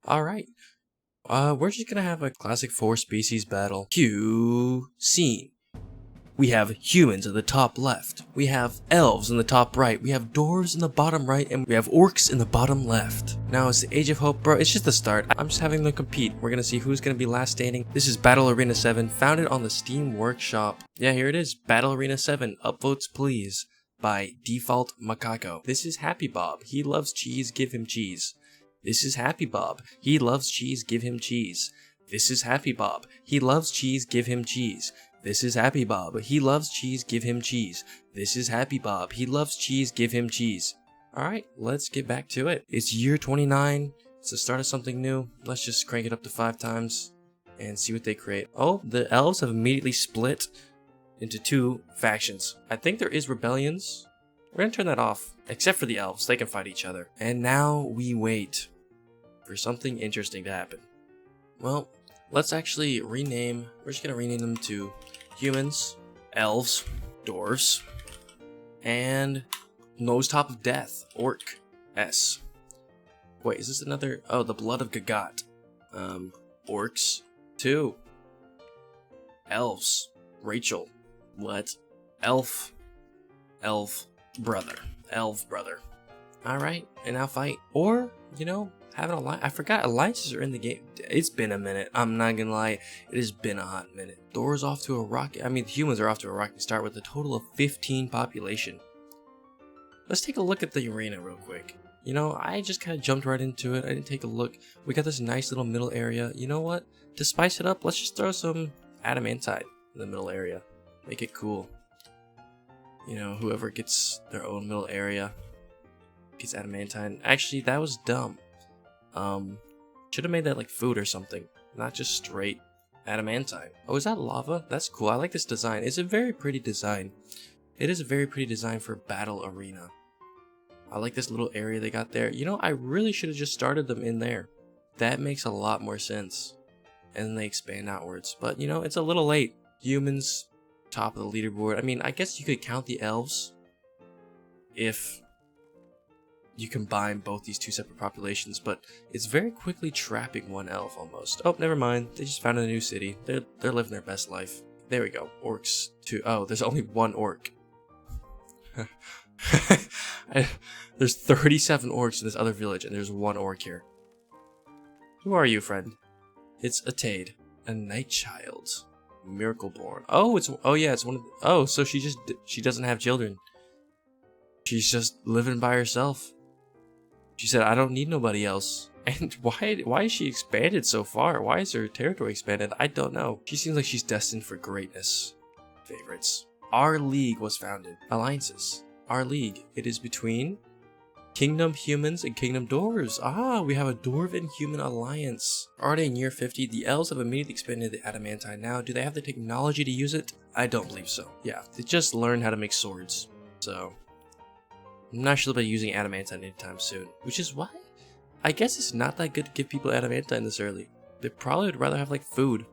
Alright. We're just gonna have a classic 4 species battle. Cue scene. We have humans in the top left. We have elves in the top right. We have dwarves in the bottom right. And we have orcs in the bottom left. Now it's the Age of Hope, bro. It's just the start. I'm just having them compete. We're gonna see who's gonna be last standing. This is Battle Arena 7, founded on the Steam Workshop. Yeah, here it is. Battle Arena 7. Upvotes, please. By Default Macaco. This is Happy Bob. He loves cheese. Give him cheese. This is Happy Bob. He loves cheese. Give him cheese. This is Happy Bob. He loves cheese. Give him cheese. This is Happy Bob. He loves cheese. Give him cheese. This is Happy Bob. He loves cheese. Give him cheese. Alright, let's get back to it. It's year 29. It's the start of something new. Let's just crank it up to 5 times and see what they create. Oh, the elves have immediately split into 2 factions. I think there is rebellions. We're gonna turn that off. Except for the elves. They can fight each other. And now we wait for something interesting to happen. Well, let's actually rename. We're just gonna rename them to humans, elves, dwarves, and Nose Top of Death, Orc S. Wait, is this another? Oh, the Blood of Gagot. Orcs 2. Elves, Rachel. What? Elf brother. Alright, and now fight. Or, you know, have an alliance. I forgot alliances are in the game. It's been a minute. I'm not gonna lie. It has been a hot minute. Thor's off to a rocket. I mean, the humans are off to a rocking start with a total of 15 population. Let's take a look at the arena real quick. You know, I just kind of jumped right into it. I didn't take a look. We got this nice little middle area. You know what? To spice it up, let's just throw some adamantite in the middle area. Make it cool. You know, whoever gets their own middle area gets adamantine. Actually, that was dumb. Should have made that like food or something, not just straight adamantine. Oh, is that lava? That's cool. I like this design. It's a very pretty design. It is a very pretty design for Battle Arena. I like this little area they got there. You know, I really should have just started them in there. That makes a lot more sense. And then they expand outwards. But, you know, it's a little late. Humans, top of the leaderboard. I mean, I guess you could count the elves if you combine both these 2 separate populations, but it's very quickly trapping one elf almost. Oh, never mind. They just found a new city. They're living their best life. There we go. Orcs 2. Oh, there's only 1 orc. There's 37 orcs in this other village, and there's 1 orc here. Who are you, friend? It's Atade, a night child. Miracle born. Oh, it's one of the, oh, so she doesn't have children. She's just living by herself. She said, I don't need nobody else. And why is she expanded so far? Why is her territory expanded? I don't know. She seems like she's destined for greatness. Favorites. Our League was founded. Alliances. Our League. It is between Kingdom Humans and Kingdom Dwarves. Ah, we have a Dwarven Human Alliance. Already in year 50, the elves have immediately expanded the adamantine. Now, do they have the technology to use it? I don't believe so. Yeah, they just learned how to make swords. So I'm not sure they'll be using adamantine anytime soon, which is why I guess it's not that good to give people adamantine this early. They probably would rather have like food.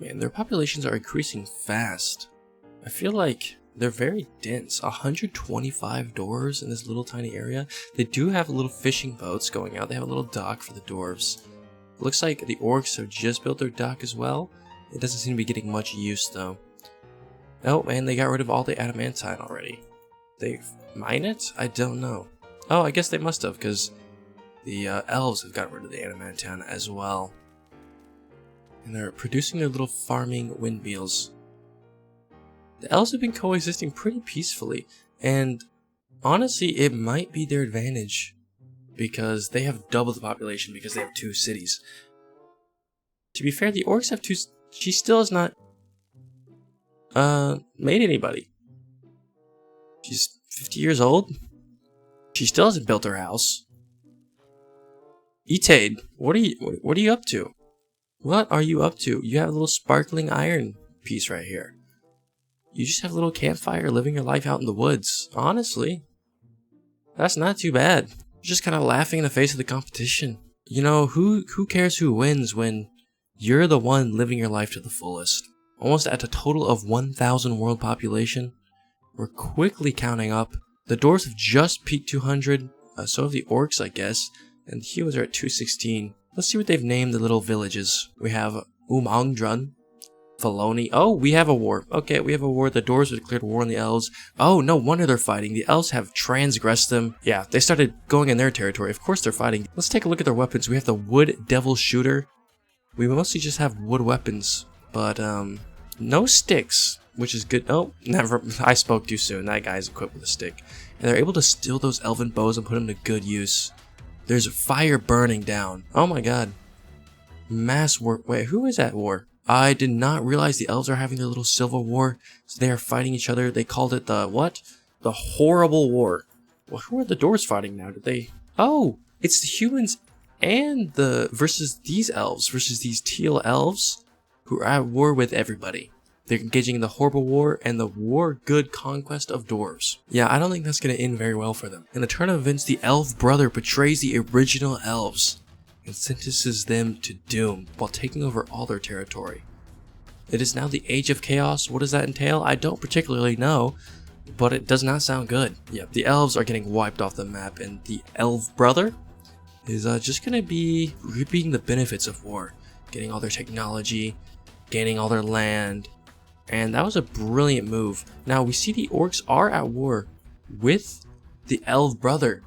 Man, their populations are increasing fast. I feel like they're very dense. 125 dwarves in this little tiny area. They do have little fishing boats going out. They have a little dock for the dwarves. Looks like the orcs have just built their dock as well. It doesn't seem to be getting much use though. Oh, and they got rid of all the adamantine already. They mine it? I don't know. Oh, I guess they must have, because the elves have got rid of the adamantine as well. And they're producing their little farming windmills. The elves have been coexisting pretty peacefully, and honestly, it might be their advantage, because they have double the population because they have 2 cities. To be fair, the orcs have 2. She still has not made anybody. She's 50 years old. She still hasn't built her house. Etade, what are you up to? What are you up to? You have a little sparkling iron piece right here. You just have a little campfire living your life out in the woods. Honestly, that's not too bad. You're just kind of laughing in the face of the competition. You know, who cares who wins when you're the one living your life to the fullest? Almost at a total of 1,000 world population. We're quickly counting up. The dwarves have just peaked 200. So have the orcs, I guess. And the humans are at 216. Let's see what they've named the little villages. We have Umangdrun, Faloni. Oh, we have a war. Okay, we have a war. The dwarves have declared war on the elves. Oh, no wonder they're fighting. The elves have transgressed them. Yeah, they started going in their territory. Of course they're fighting. Let's take a look at their weapons. We have the wood devil shooter. We mostly just have wood weapons, but no sticks, which is good. Oh, never. I spoke too soon. That guy's equipped with a stick. And they're able to steal those elven bows and put them to good use. There's fire burning down. Oh my god. Mass war. Wait, who is at war? I did not realize the elves are having their little civil war. So they are fighting each other. They called it the what? The horrible war. Well, who are the dwarves fighting now? Did they? Oh, it's the humans and the versus these elves versus these teal elves who are at war with everybody. They're engaging in the horrible war and the war good conquest of dwarves. Yeah, I don't think that's going to end very well for them. In the turn of events, the elf brother betrays the original elves and sentences them to doom while taking over all their territory. It is now the Age of Chaos. What does that entail? I don't particularly know, but it does not sound good. Yep, the elves are getting wiped off the map, and the elf brother is just going to be reaping the benefits of war, getting all their technology, gaining all their land, and that was a brilliant move. Now we see the orcs are at war with the elf brother.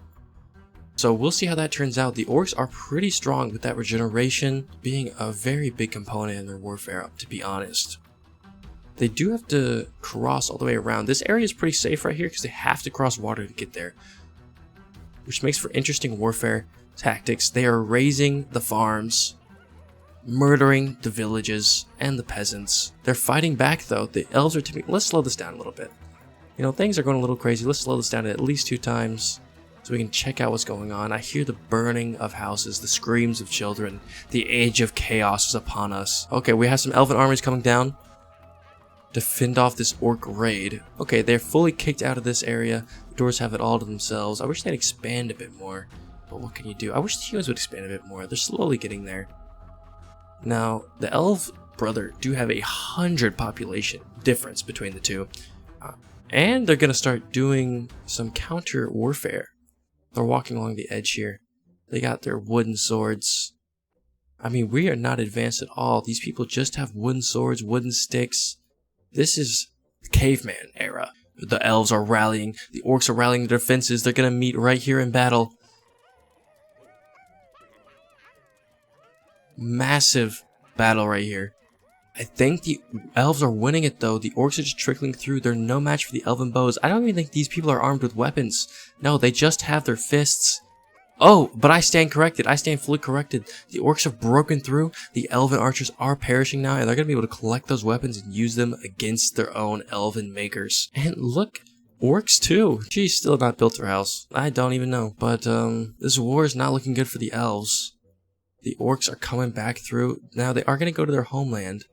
So we'll see how that turns out. The orcs are pretty strong with that regeneration being a very big component in their warfare, to be honest. They do have to cross all the way around. This area is pretty safe right here because they have to cross water to get there, which makes for interesting warfare tactics. They are razing the farms, murdering the villages and the peasants. They're fighting back though. The elves are typically... Let's slow this down a little bit. You know, things are going a little crazy. Let's slow this down at least 2 times. So we can check out what's going on. I hear the burning of houses, the screams of children. The Age of Chaos is upon us. Okay, we have some elven armies coming down to fend off this orc raid. Okay, they're fully kicked out of this area. The doors have it all to themselves. I wish they'd expand a bit more. But what can you do? I wish the humans would expand a bit more. They're slowly getting there. Now, the elf brother do have 100 population difference between the two. And they're going to start doing some counter warfare. They're walking along the edge here. They got their wooden swords. I mean, we are not advanced at all. These people just have wooden swords, wooden sticks. This is caveman era. The elves are rallying. The orcs are rallying their defenses. They're going to meet right here in battle. Massive battle right here. I think the elves are winning it though. The orcs are just trickling through. They're no match for the elven bows. I don't even think these people are armed with weapons. No, they just have their fists. Oh, but I stand corrected. I stand fully corrected. The orcs have broken through. The elven archers are perishing now, and they're going to be able to collect those weapons and use them against their own elven makers. And look, orcs too. She's still not built her house. I don't even know. But this war is not looking good for the elves. The orcs are coming back through. Now they are going to go to their homeland.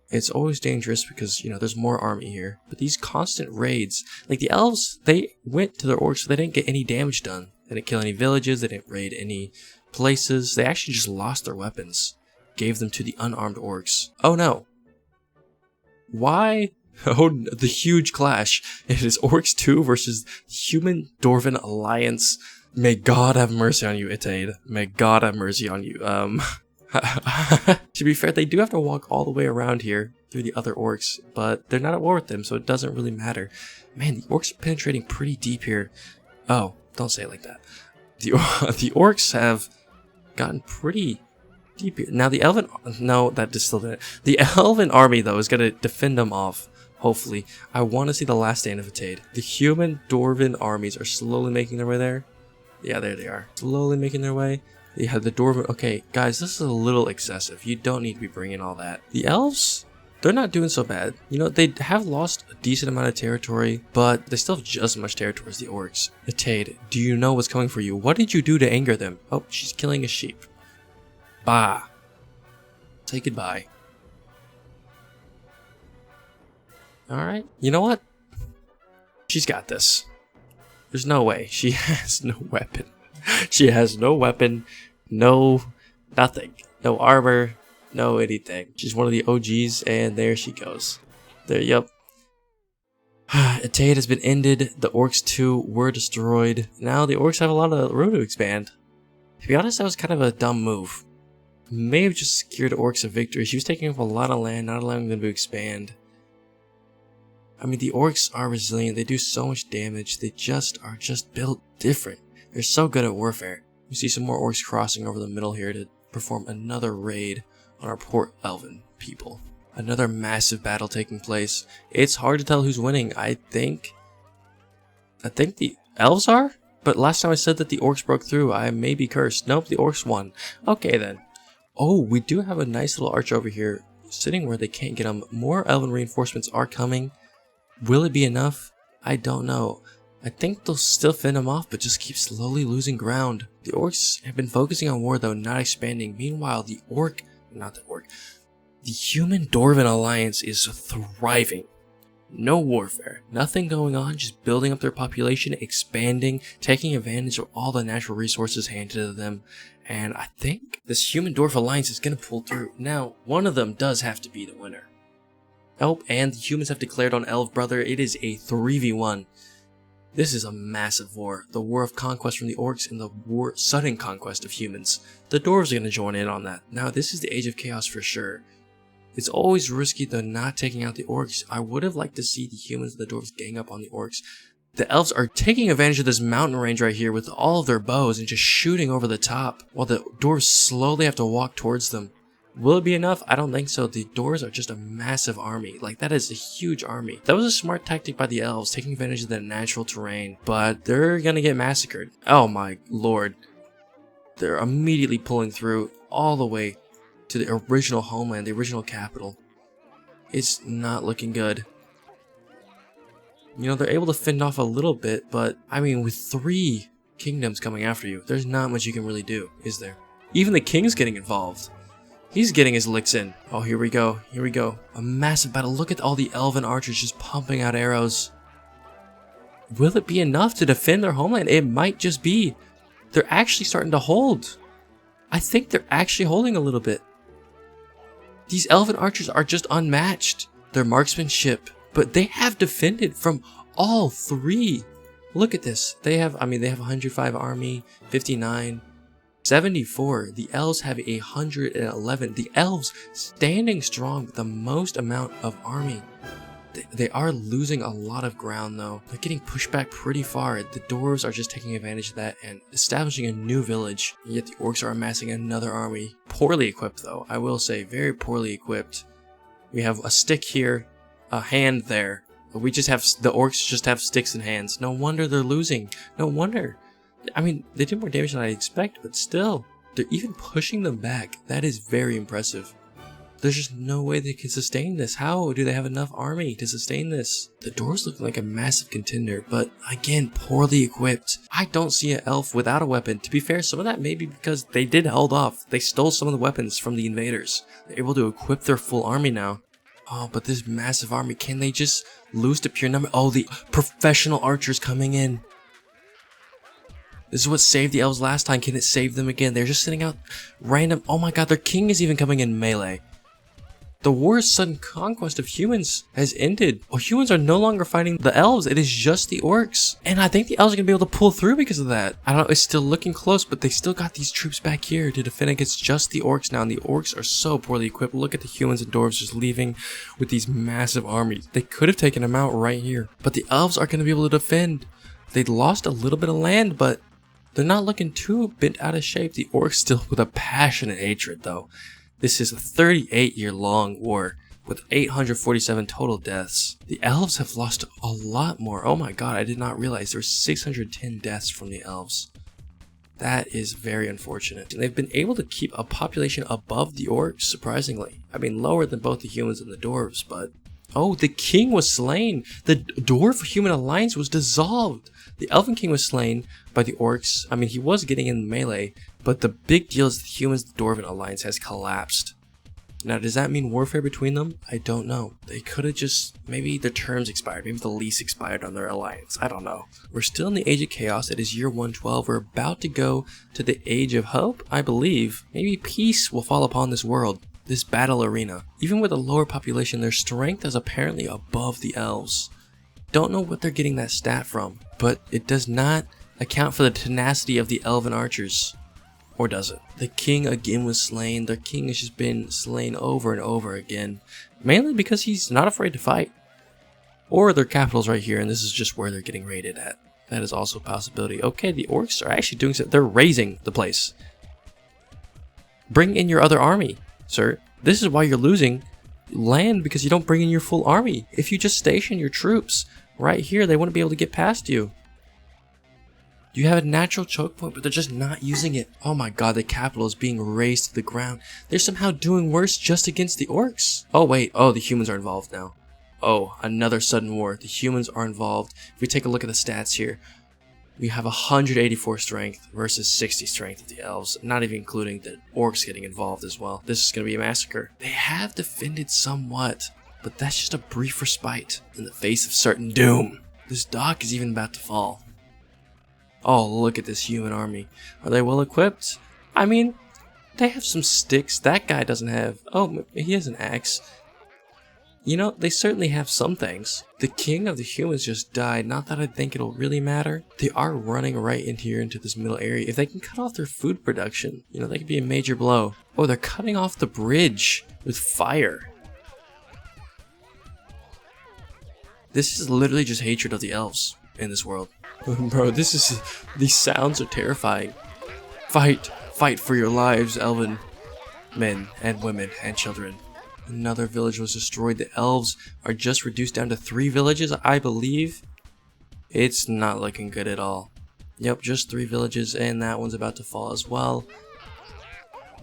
It's always dangerous because, you know, there's more army here. But these constant raids, like the elves, they went to their orcs, so they didn't get any damage done. They didn't kill any villages, they didn't raid any places. They actually just lost their weapons. Gave them to the unarmed orcs. Oh no. Why? Oh, the huge clash. It is Orcs 2 versus Human Dwarven Alliance. May God have mercy on you, Itaid. May God have mercy on you. To be fair, they do have to walk all the way around here through the other orcs, but they're not at war with them, so it doesn't really matter. Man, the orcs are penetrating pretty deep here. Oh, don't say it like that. The orcs have gotten pretty deep here. Now the elven... No, that is still there. The elven army, though, is going to defend them off, hopefully. I want to see the last stand of Itaid. The human dwarven armies are slowly making their way there. Yeah, there they are. Slowly making their way. Yeah, the dwarven... Okay, guys, this is a little excessive. You don't need to be bringing all that. The elves, they're not doing so bad. You know, they have lost a decent amount of territory, but they still have just as much territory as the orcs. Itaid, do you know what's coming for you? What did you do to anger them? Oh, she's killing a sheep. Bah. Say goodbye. Alright, you know what? She's got this. There's no way. She has no weapon. She has no weapon, no nothing, no armor, no anything. She's one of the OGs, and there she goes. There, yep. Itaid has been ended. The orcs too were destroyed. Now the orcs have a lot of room to expand. To be honest, that was kind of a dumb move. may have just secured orcs a victory. She was taking up a lot of land, not allowing them to expand. I mean, the orcs are resilient. They do so much damage. They are just built different. They're so good at warfare. You see some more orcs crossing over the middle here to perform another raid on our poor elven people. Another massive battle taking place. It's hard to tell who's winning. I think the elves are? But last time I said that the orcs broke through. I may be cursed. Nope, the orcs won. Okay then. Oh, we do have a nice little arch over here, sitting where they can't get them. More elven reinforcements are coming. Will it be enough? I don't know. I think they'll still fend them off, but just keep slowly losing ground. The orcs have been focusing on war though, not expanding. Meanwhile, the human dwarven alliance is thriving. No warfare, nothing going on, just building up their population, expanding, taking advantage of all the natural resources handed to them. And I think this human dwarf alliance is going to pull through. Now, one of them does have to be the winner. Oh, and the humans have declared on Elf Brother. It is a 3v1. This is a massive war. The war of conquest from the orcs and the sudden conquest of humans. The dwarves are going to join in on that. Now, this is the Age of Chaos for sure. It's always risky though not taking out the orcs. I would have liked to see the humans and the dwarves gang up on the orcs. The elves are taking advantage of this mountain range right here with all of their bows and just shooting over the top, while the dwarves slowly have to walk towards them. Will it be enough? I don't think so. The dwarves are just a massive army. Like, that is a huge army. That was a smart tactic by the elves, taking advantage of the natural terrain, but they're gonna get massacred. Oh my lord. They're immediately pulling through all the way to the original homeland, the original capital. It's not looking good. You know, they're able to fend off a little bit, but I mean, with 3 kingdoms coming after you, there's not much you can really do, is there? Even the king's getting involved. He's getting his licks in. Oh, here we go. Here we go. A massive battle. Look at all the elven archers just pumping out arrows. Will it be enough to defend their homeland? It might just be. They're actually starting to hold. I think they're actually holding a little bit. These elven archers are just unmatched. Their marksmanship, but they have defended from all 3. Look at this. They have 105 army, 59, 74. The elves have 111. The elves standing strong with the most amount of army. They are losing a lot of ground though. They're getting pushed back pretty far. The dwarves are just taking advantage of that and establishing a new village. Yet the orcs are amassing another army. Poorly equipped though, I will say, very poorly equipped. We have a stick here, a hand there. But the orcs just have sticks and hands. No wonder they're losing. No wonder. I mean, they did more damage than I expect, but still, they're even pushing them back. That is very impressive. There's just no way they can sustain this. How do they have enough army to sustain this? The dwarves look like a massive contender, but again, poorly equipped. I don't see an elf without a weapon. To be fair, some of that may be because they did hold off. They stole some of the weapons from the invaders. They're able to equip their full army now. Oh, but this massive army, can they just lose to pure number? Oh, the professional archers coming in. This is what saved the elves last time. Can it save them again? They're just sitting out random. Oh my god, their king is even coming in melee. The war's sudden conquest of humans has ended. Well, humans are no longer fighting the elves. It is just the orcs. And I think the elves are going to be able to pull through because of that. I don't know. It's still looking close, but they still got these troops back here to defend against just the orcs now. And the orcs are so poorly equipped. Look at the humans and dwarves just leaving with these massive armies. They could have taken them out right here. But the elves are going to be able to defend. They lost a little bit of land, but they're not looking too bent out of shape. The orcs still with a passionate hatred, though. This is a 38-year-long war with 847 total deaths. The elves have lost a lot more. Oh my god, I did not realize there were 610 deaths from the elves. That is very unfortunate. And they've been able to keep a population above the orcs, surprisingly. I mean, lower than both the humans and the dwarves, but... Oh, the king was slain! The dwarf-human alliance was dissolved! The elven king was slain by the orcs. I mean, he was getting in melee, but the big deal is the humans-dwarven alliance has collapsed. Now, does that mean warfare between them? I don't know. They could have just... Maybe the terms expired. Maybe the lease expired on their alliance. I don't know. We're still in the Age of Chaos. It is year 112. We're about to go to the Age of Hope, I believe. Maybe peace will fall upon this world. This battle arena. Even with a lower population, their strength is apparently above the elves. Don't know what they're getting that stat from, but it does not account for the tenacity of the elven archers. Or does it? The king again was slain. The king has just been slain over and over again. Mainly because he's not afraid to fight. Or their capital's right here, and this is just where they're getting raided at. That is also a possibility. Okay, the orcs are actually doing something. They're raising the place. Bring in your other army, sir. This is why you're losing land, because you don't bring in your full army. If you just station your troops right here, they wouldn't be able to get past you. You have a natural choke point, but they're just not using it. Oh my god, the capital is being razed to the ground. They're somehow doing worse just against the orcs. Oh wait, oh, the humans are involved now. Oh, another sudden war. The humans are involved. If we take a look at the stats here, we have 184 strength versus 60 strength of the elves, not even including the orcs getting involved as well. This is going to be a massacre. They have defended somewhat, but that's just a brief respite in the face of certain doom. This dock is even about to fall. Oh, look at this human army. Are they well equipped? I mean, they have some sticks. That guy doesn't have... Oh, he has an axe. You know, they certainly have some things. The king of the humans just died. Not that I think it'll really matter. They are running right in here into this middle area. If they can cut off their food production, you know, that could be a major blow. Oh, they're cutting off the bridge with fire. This is literally just hatred of the elves in this world. Bro, these sounds are terrifying. Fight, fight for your lives, elven men and women and children. Another village was destroyed. The elves are just reduced down to 3 villages, I believe. It's not looking good at all. Yep, just 3 villages, and that one's about to fall as well.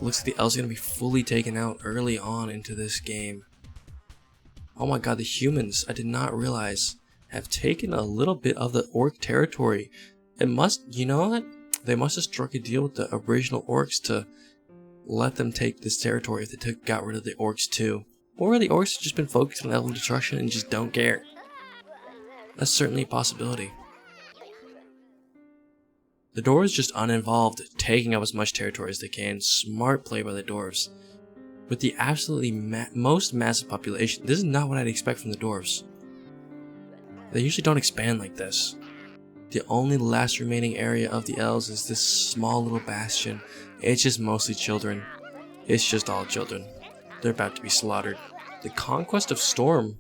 Looks like the elves are going to be fully taken out early on into this game. Oh my god, the humans, I did not realize, have taken a little bit of the orc territory. It must, you know what? They must have struck a deal with the original orcs to let them take this territory if they got rid of the orcs too. Or the orcs have just been focused on elven destruction and just don't care. That's certainly a possibility. The dwarves just uninvolved, taking up as much territory as they can. Smart play by the dwarves. With the absolutely most massive population, this is not what I'd expect from the dwarves. They usually don't expand like this. The only last remaining area of the elves is this small little bastion. It's just mostly children. It's just all children. They're about to be slaughtered. The conquest of Storm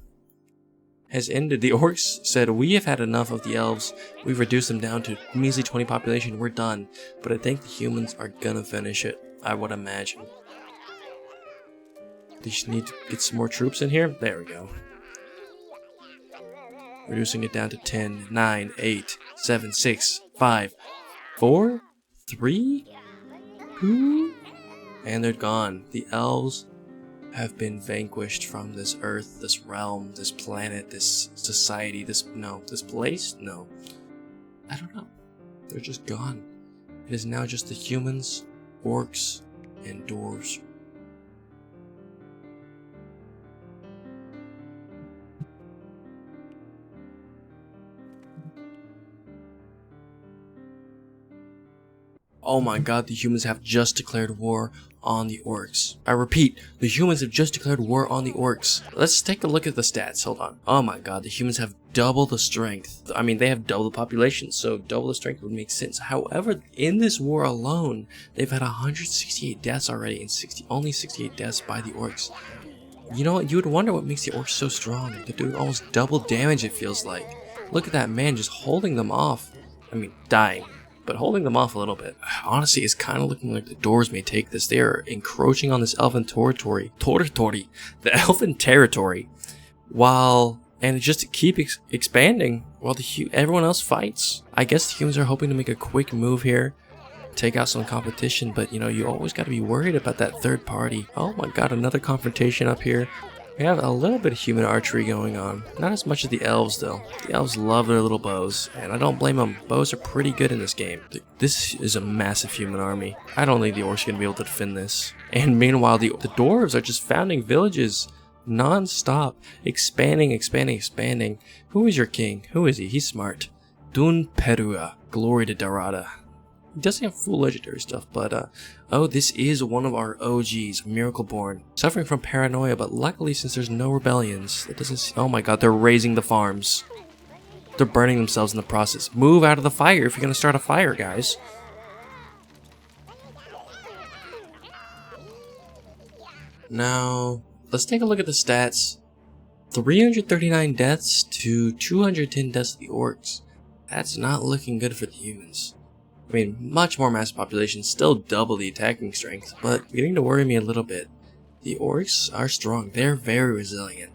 has ended. The orcs said, we have had enough of the elves. We've reduced them down to measly 20 population. We're done. But I think the humans are gonna finish it, I would imagine. They just need to get some more troops in here. There we go. Reducing it down to 10, 9, 8, 7, 6, 5, 4, 3, 2, and they're gone. The elves have been vanquished from this earth, this realm, this planet, this society, this place? No. I don't know. They're just gone. It is now just the humans, orcs, and dwarves. Oh my god, the humans have just declared war on the orcs. I repeat, the humans have just declared war on the orcs. Let's take a look at the stats, hold on. Oh my god, the humans have double the strength. I mean, they have double the population, so double the strength would make sense. However, in this war alone, they've had 168 deaths already, and only 68 deaths by the orcs. You know what, you would wonder what makes the orcs so strong. They're doing almost double damage, it feels like. Look at that man just holding them off. I mean, dying. But holding them off a little bit. Honestly, it's kind of looking like the dwarves may take this. They are encroaching on this elven territory. The elven territory. And just to keep expanding while everyone else fights. I guess the humans are hoping to make a quick move here. Take out some competition, but you know, you always got to be worried about that third party. Oh my god, another confrontation up here. We have a little bit of human archery going on. Not as much as the elves, though. The elves love their little bows, and I don't blame them. Bows are pretty good in this game. This is a massive human army. I don't think the orcs are going to be able to defend this. And meanwhile, the dwarves are just founding villages non-stop. Expanding. Who is your king? Who is he? He's smart. Dun Perua. Glory to Darada. He doesn't have full legendary stuff, but oh, this is one of our OGs, Miracleborn. Suffering from paranoia, but luckily since there's no rebellions, it doesn't. Oh my god, they're raising the farms. They're burning themselves in the process. Move out of the fire if you're gonna start a fire, guys. Now, let's take a look at the stats. 339 deaths to 210 deaths of the orcs. That's not looking good for the humans. I mean, much more mass population, still double the attacking strength, but beginning to worry me a little bit. The orcs are strong, they're very resilient.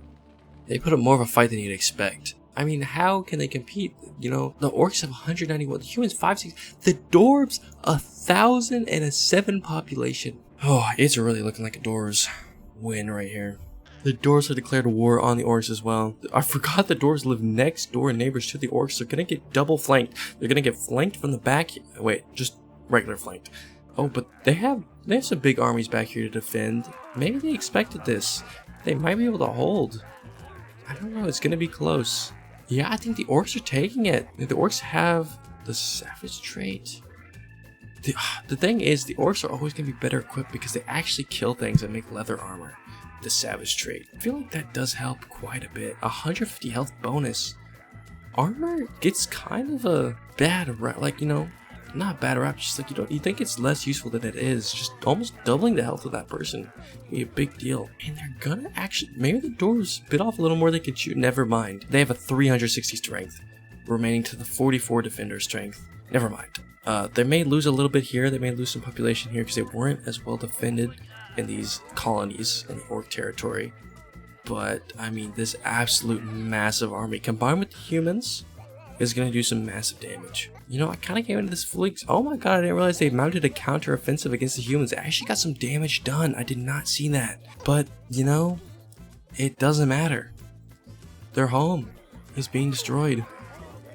They put up more of a fight than you'd expect. I mean, how can they compete? You know, the orcs have 191, the humans 560, the dwarves 1,007 population. Oh, it's really looking like a dwarves win right here. The dwarves have declared war on the orcs as well. I forgot the dwarves live next door neighbors to the orcs. They're gonna get double flanked. They're gonna get flanked from the back. Wait, just regular flanked. Oh, but they have some big armies back here to defend. Maybe they expected this. They might be able to hold. I don't know. It's gonna be close. Yeah, I think the orcs are taking it. The orcs have the savage trait. The thing is, the orcs are always gonna be better equipped because they actually kill things and make leather armor. The savage trait. I feel like that does help quite a bit. 150 health bonus. Armor gets kind of a bad rap, like, you know, not a bad rap, just like you think it's less useful than it is. Just almost doubling the health of that person can be a big deal. And they're gonna actually, maybe the dwarves bit off a little more they could chew. Never mind. They have a 360 strength, remaining to the 44 defender strength. Never mind. They may lose a little bit here. They may lose some population here because they weren't as well defended in these colonies in the orc territory. But I mean, this absolute massive army combined with the humans is going to do some massive damage. You know, I kind of came into this fully. Oh my god, I didn't realize they mounted a counter-offensive against the humans. It actually got some damage done. I did not see that. But, you know, it doesn't matter. Their home is being destroyed.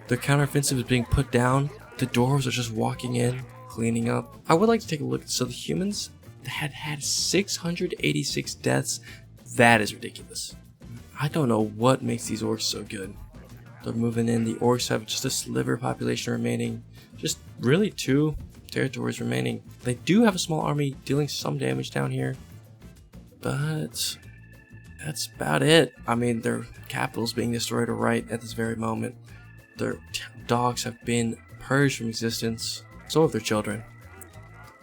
Their counter-offensive is being put down. The dwarves are just walking in, cleaning up. I would like to take a look. So the humans had 686 deaths. That is ridiculous. I don't know what makes these orcs so good. They're moving in. The orcs have just a sliver population remaining. Just really 2 territories remaining. They do have a small army dealing some damage down here, but that's about it. I mean, their capital's being destroyed right at this very moment. Their dogs have been purged from existence. So have their children.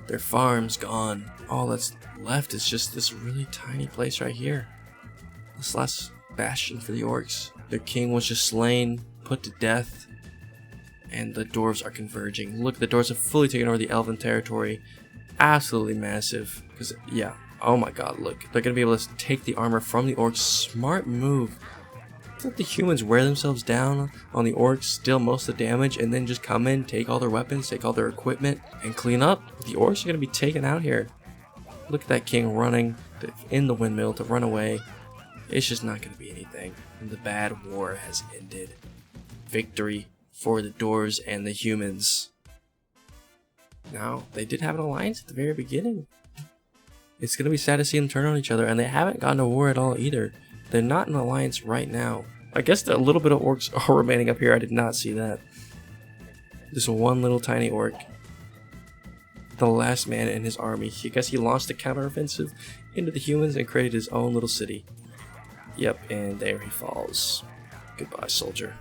Their farm's gone. All that's left is just this really tiny place right here. This last bastion for the orcs. Their king was just slain, put to death, and the dwarves are converging. Look, the dwarves have fully taken over the elven territory. Absolutely massive. Because, yeah, oh my god, look. They're going to be able to take the armor from the orcs. Smart move. Let the humans wear themselves down on the orcs, steal most of the damage, and then just come in, take all their weapons, take all their equipment, and clean up. The orcs are going to be taken out here. Look at that king running in the windmill to run away. It's just not going to be anything. And the bad war has ended. Victory for the dwarves and the humans. Now, they did have an alliance at the very beginning. It's going to be sad to see them turn on each other, and they haven't gotten to war at all either. They're not in an alliance right now. I guess a little bit of orcs are remaining up here. I did not see that. Just one little tiny orc. The last man in his army. I guess he launched a counteroffensive into the humans and created his own little city. Yep, and there he falls. Goodbye, soldier.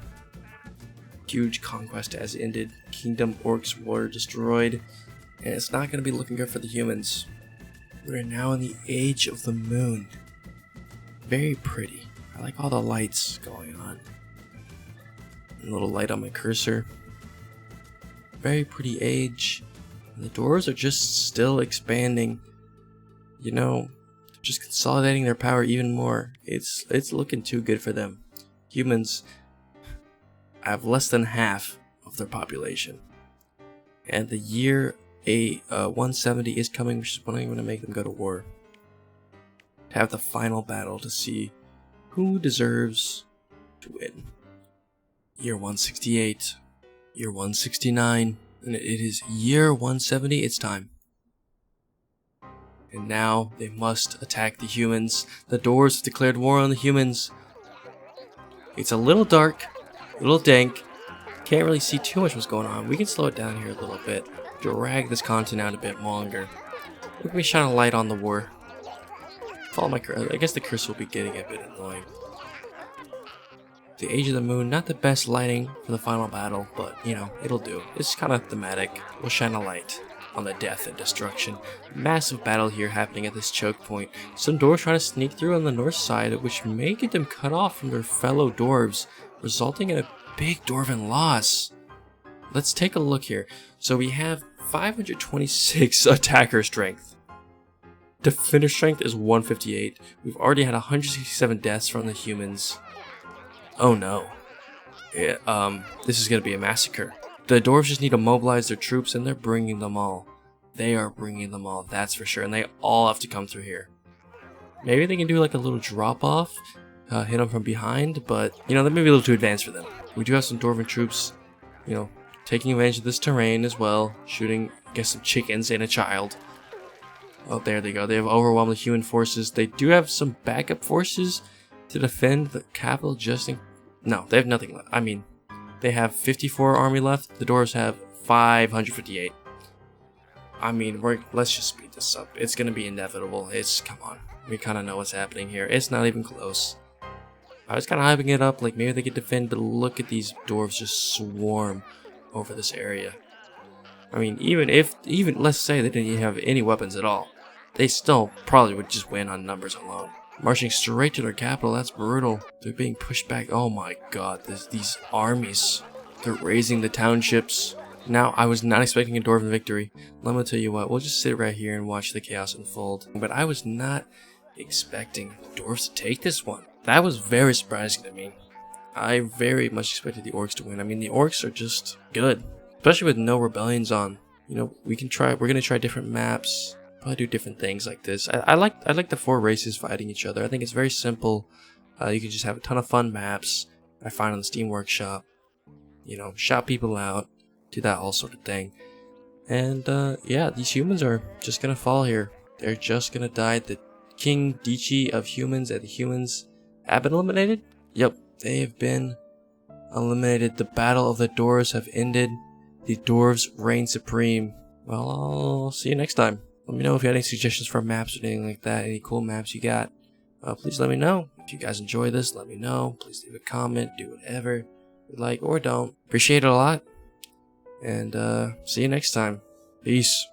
Huge conquest has ended. Kingdom orcs were destroyed. And it's not going to be looking good for the humans. We're now in the age of the moon. Very pretty. I like all the lights going on. A little light on my cursor. Very pretty age. And the dwarves are just still expanding. You know, just consolidating their power even more. It's looking too good for them. Humans have less than half of their population. And the year 170 is coming, which is when I'm going to make them go to war. Have the final battle to see who deserves to win. Year 168, year 169, and it is year 170, it's time. And now they must attack the humans. The dwarves have declared war on the humans. It's a little dark, a little dank. Can't really see too much what's going on. We can slow it down here a little bit. Drag this content out a bit longer. Let me shine a light on the war. Follow my cursor. I guess the cursor will be getting a bit annoying. The Age of the Moon, not the best lighting for the final battle, but, you know, it'll do. It's kind of thematic. We'll shine a light. on the death and destruction. Massive battle here happening at this choke point. Some dwarves trying to sneak through on the north side, which may get them cut off from their fellow dwarves, resulting in a big dwarven loss. Let's take a look here. So we have 526 attacker strength. Defender strength is 158. We've already had 167 deaths from the humans. Oh no. This is going to be a massacre. The dwarves just need to mobilize their troops, and they're bringing them all. They are bringing them all, that's for sure. And they all have to come through here. Maybe they can do like a little drop off, hit them from behind, but you know, that may be a little too advanced for them. We do have some dwarven troops, you know, taking advantage of this terrain as well, shooting, I guess, some chickens and a child. Oh, there they go. They have overwhelmed the human forces. They do have some backup forces to defend the capital just in... No, they have nothing left. I mean, they have 54 army left. The dwarves have 558. I mean, let's just speed this up. It's going to be inevitable. Come on. We kind of know what's happening here. It's not even close. I was kind of hyping it up, like maybe they could defend, but look at these dwarves just swarm over this area. I mean, even let's say they didn't even have any weapons at all, they still probably would just win on numbers alone. Marching straight to their capital, that's brutal. They're being pushed back. Oh my god, these armies. They're raising the townships. Now, I was not expecting a dwarven victory. Let me tell you what, we'll just sit right here and watch the chaos unfold. But I was not expecting the dwarves to take this one. That was very surprising to me. I very much expected the orcs to win. I mean, the orcs are just good. Especially with no rebellions on. You know, we're gonna try different maps. Probably do different things like this. I like the 4 races fighting each other. I think it's very simple. You can just have a ton of fun maps. I find on the Steam Workshop. You know, shout people out. Do that all sort of thing. And yeah, these humans are just gonna fall here. They're just gonna die. The King Dichi of humans and the humans have been eliminated? Yep, they have been eliminated. The battle of the dwarves have ended. The dwarves reign supreme. Well, I'll see you next time. Let me know if you had any suggestions for maps or anything like that. Any cool maps you got. Please let me know. If you guys enjoy this, let me know. Please leave a comment. Do whatever you like or don't. Appreciate it a lot. And see you next time. Peace.